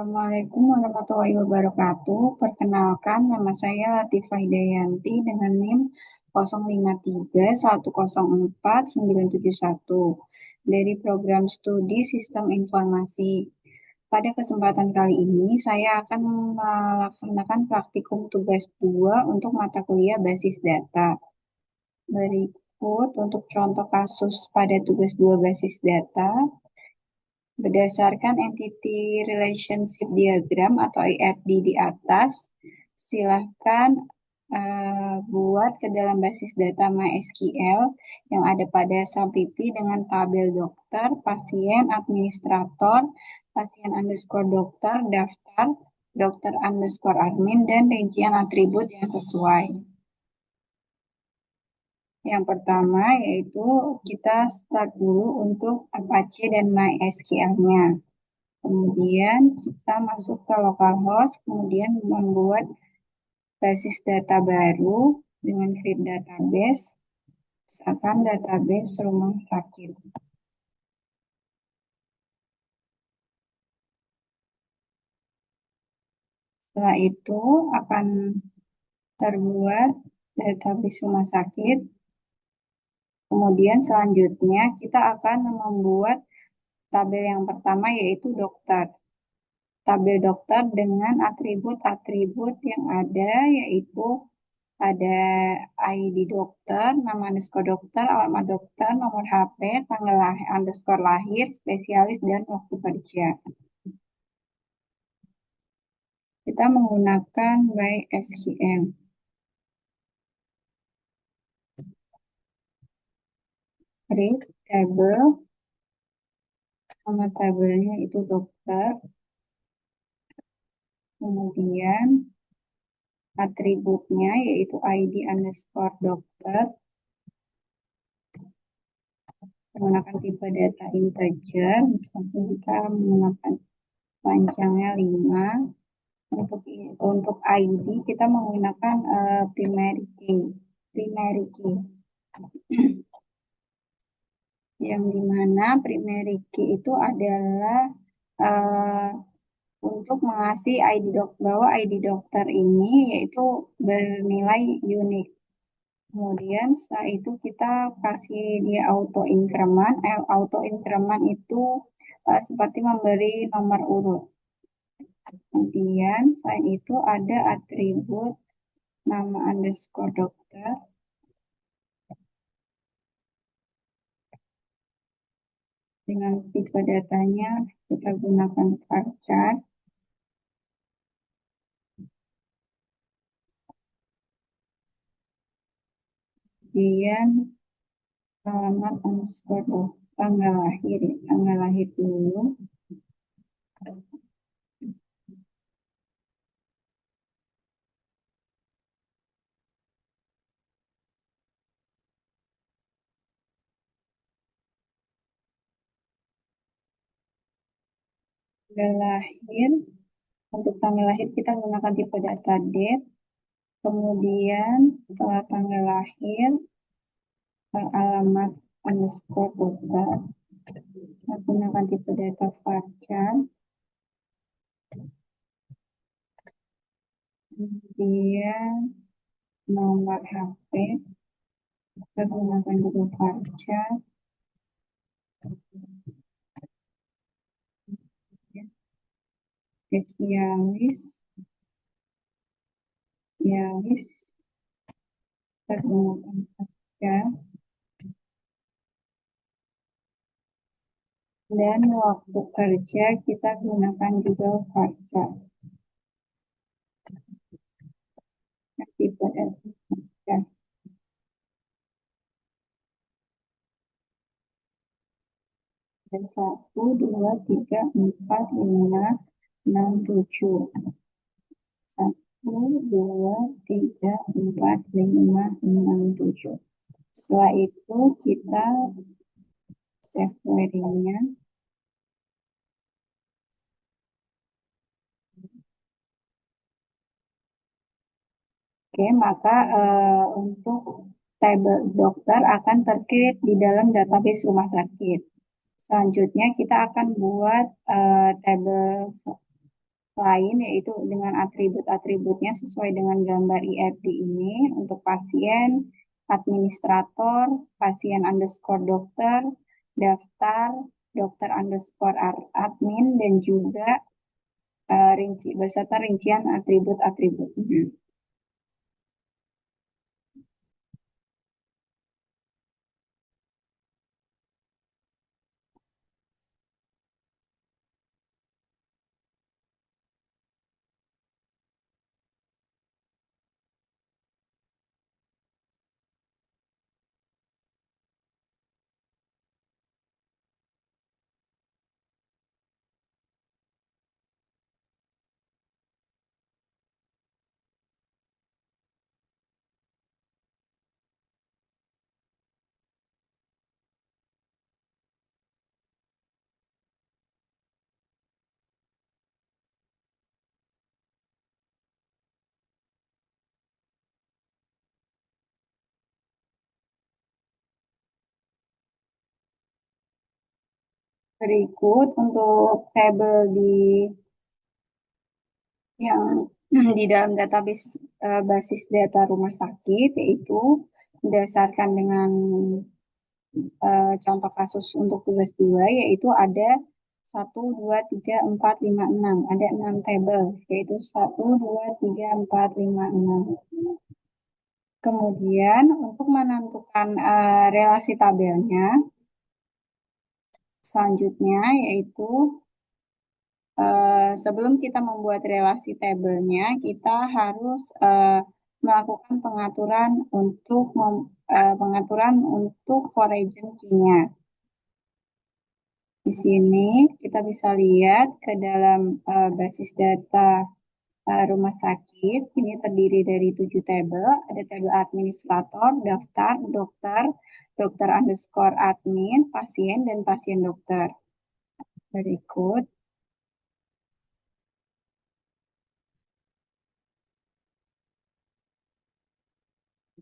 Assalamualaikum warahmatullahi wabarakatuh. Perkenalkan, nama saya Latifah Hidayanti dengan NIM 0531049711 dari program studi Sistem Informasi. Pada kesempatan kali ini, saya akan melaksanakan praktikum tugas 2 untuk mata kuliah basis data. Berikut untuk contoh kasus pada tugas 2 basis data. Berdasarkan Entity Relationship Diagram atau ERD di atas, silahkan buat ke dalam basis data MySQL yang ada pada Sampipi dengan tabel dokter, pasien, administrator, pasien underscore dokter, daftar, dokter underscore admin, dan rincian atribut yang sesuai. Yang pertama yaitu kita start dulu untuk Apache dan MySQL-nya. Kemudian kita masuk ke localhost, kemudian membuat basis data baru dengan create database, misalkan database rumah sakit. Setelah itu akan terbuat database rumah sakit. Kemudian selanjutnya kita akan membuat tabel yang pertama yaitu dokter. Tabel dokter dengan atribut-atribut yang ada yaitu ada ID dokter, nama underscore dokter, alamat dokter, nomor HP, tanggal lahir, underscore lahir, spesialis, dan waktu kerja. Kita menggunakan MySQL. Create table, nama tabelnya itu dokter. Kemudian atributnya yaitu ID underscore dokter. Menggunakan tipe data integer, misalnya kita menggunakan panjangnya 5. Untuk ID kita menggunakan primary key yang dimana primary key itu adalah untuk mengasih ID bahwa ID dokter ini yaitu bernilai unik. Kemudian setelah itu kita kasih dia auto increment. Auto increment itu seperti memberi nomor urut. Kemudian selain itu ada atribut nama underscore dokter. Dengan tipe datanya kita gunakan varchar. Kemudian alamat underscore dokter, tanggal lahir dulu. Tanggal lahir, untuk tanggal lahir kita gunakan tipe data date. Kemudian setelah tanggal lahir, alamat underscore dokter, kita gunakan tipe data varchar. Kemudian nomor HP, kita gunakan juga varchar. Spesialis, kita gunakan varchar. Dan waktu kerja kita gunakan juga varchar. Tipe data. 1, 2, 3, 4, 5, 6, 7. 1, 2, 3, 4, 5, 6, 7. Setelah itu kita save query-nya. Oke, maka untuk tabel dokter akan tercreate di dalam database rumah sakit. Selanjutnya kita akan buat tabel lain, yaitu dengan atribut-atributnya sesuai dengan gambar IRD ini untuk pasien, administrator, pasien underscore dokter, daftar, dokter underscore admin, dan juga beserta rincian atribut-atributnya. Berikut untuk tabel yang di dalam database basis data rumah sakit, yaitu berdasarkan dengan contoh kasus untuk tugas 2, yaitu ada 1, 2, 3, 4, 5, 6. Ada 6 tabel, yaitu 1, 2, 3, 4, 5, 6. Kemudian untuk menentukan relasi tabelnya, selanjutnya yaitu sebelum kita membuat relasi tabelnya, kita harus melakukan pengaturan untuk foreign key-nya. Di sini kita bisa lihat ke dalam basis data rumah sakit. Ini terdiri dari 7 tabel. Ada tabel administrator, daftar, dokter, dokter underscore admin, pasien, dan pasien dokter. Berikut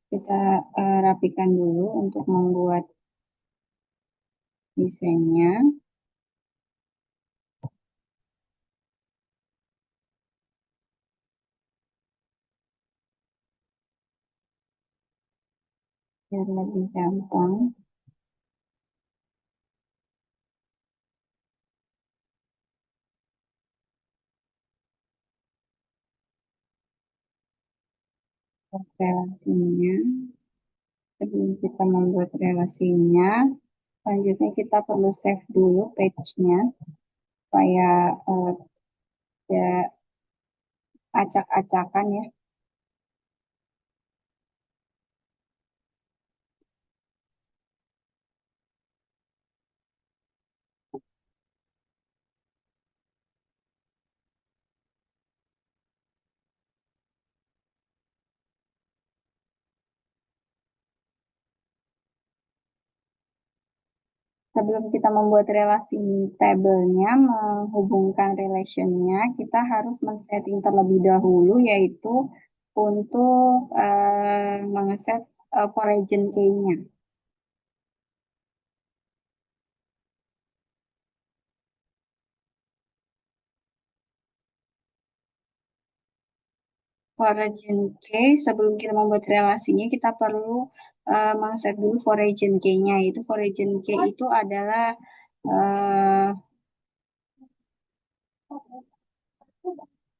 kita rapikan dulu untuk membuat desainnya. Biar lebih gampang. Relasinya. Sebelum kita membuat relasinya, selanjutnya kita perlu save dulu page-nya supaya tidak acak-acakan ya. Sebelum kita membuat relasi tabelnya, menghubungkan relationnya, kita harus men-setting terlebih dahulu, yaitu untuk mengset foreign key-nya. Foreign key, sebelum kita membuat relasinya, kita perlu mengset dulu foreign key-nya. Itu foreign key itu adalah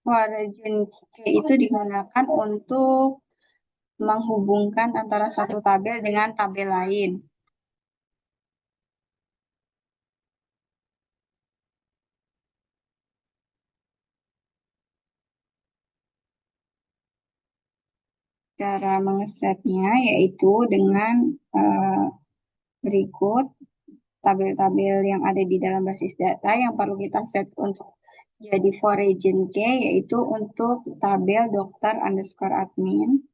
foreign key itu digunakan untuk menghubungkan antara satu tabel dengan tabel lain. Cara mengesetnya yaitu dengan berikut tabel-tabel yang ada di dalam basis data yang perlu kita set untuk jadi foreign key, yaitu untuk tabel dokter underscore admin.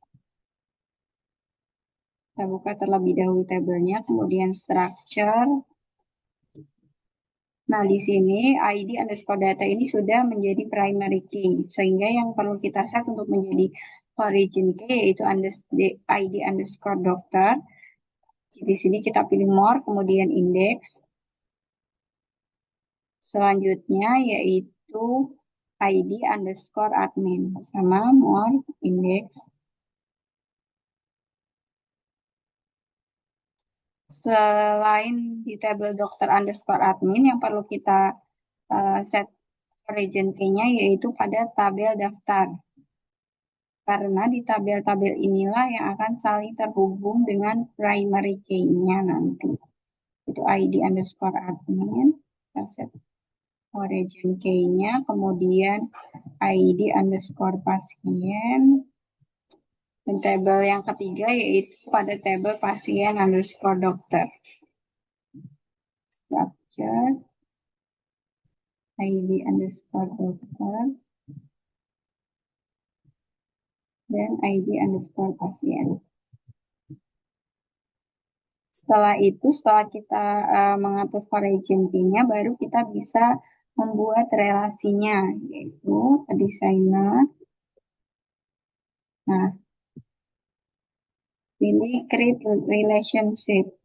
Kita buka terlebih dahulu tabelnya, kemudian structure. Nah, di sini ID underscore data ini sudah menjadi primary key, sehingga yang perlu kita set untuk menjadi origin key yaitu ID underscore dokter. Di sini kita pilih more, kemudian index. Selanjutnya yaitu ID underscore admin sama more index. Selain di tabel dokter underscore admin yang perlu kita set region key-nya yaitu pada tabel daftar. Karena di tabel-tabel inilah yang akan saling terhubung dengan primary key-nya nanti. Itu ID underscore admin, kita set origin key-nya, kemudian ID underscore pasien, dan tabel yang ketiga yaitu pada tabel pasien underscore dokter. Structure, ID underscore dokter, dan ID underscore pasien. Setelah itu, setelah kita mengatur origin key-nya, baru kita bisa membuat relasinya, yaitu ke designer. Nah, ini create relationship.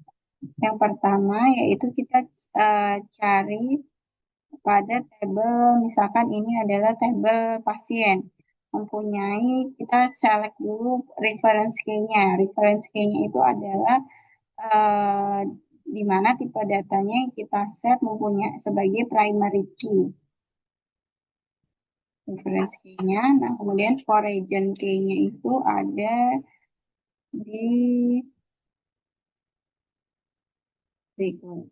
Yang pertama yaitu kita cari pada tabel, misalkan ini adalah tabel pasien. Kita select dulu reference key-nya. Reference key-nya itu adalah di mana tipe datanya yang kita set mempunyai sebagai primary key. Reference key-nya, nah kemudian for region key-nya itu ada di berikut.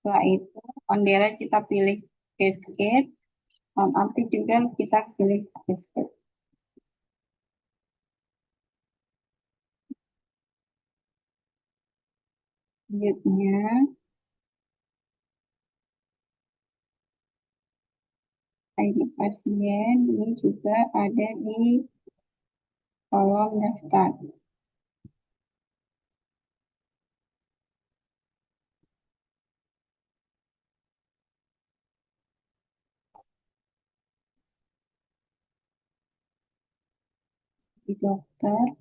Setelah itu, ondela kita pilih cascade, update juga kita pilih cascade. Selanjutnya, ID pasien ini juga ada di kolom daftar. Di dokter,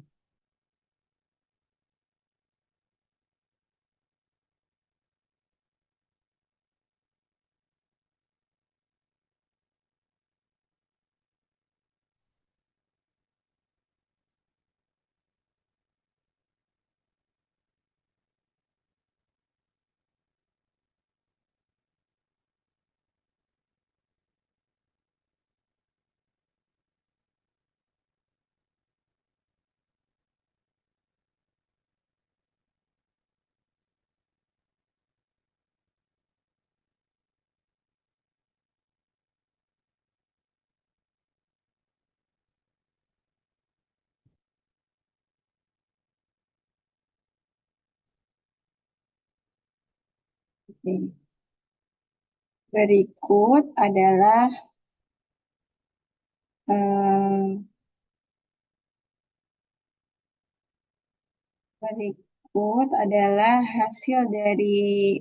berikut adalah hasil dari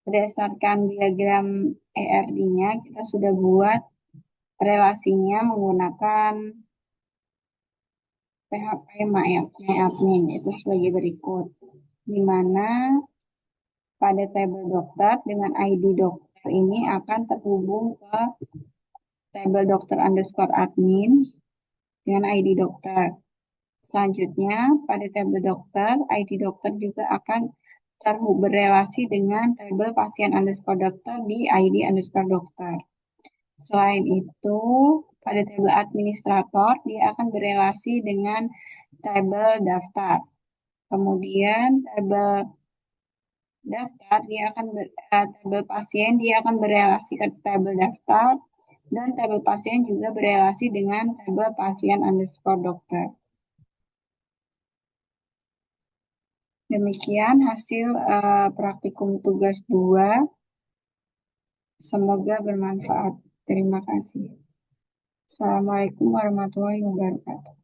berdasarkan diagram ERD-nya. Kita sudah buat relasinya menggunakan PHP MyAdmin itu sebagai berikut, di mana pada tabel dokter dengan ID dokter ini akan terhubung ke tabel dokter underscore admin dengan ID dokter. Selanjutnya, pada tabel dokter, ID dokter juga akan berrelasi dengan tabel pasien underscore dokter di ID underscore dokter. Selain itu, pada tabel administrator, dia akan berrelasi dengan tabel daftar. Kemudian, tabel daftar, tabel pasien, dia akan berrelasi ke tabel daftar, dan tabel pasien juga berrelasi dengan tabel pasien underscore dokter. Demikian hasil praktikum tugas 2. Semoga bermanfaat. Terima kasih. Assalamualaikum warahmatullahi wabarakatuh.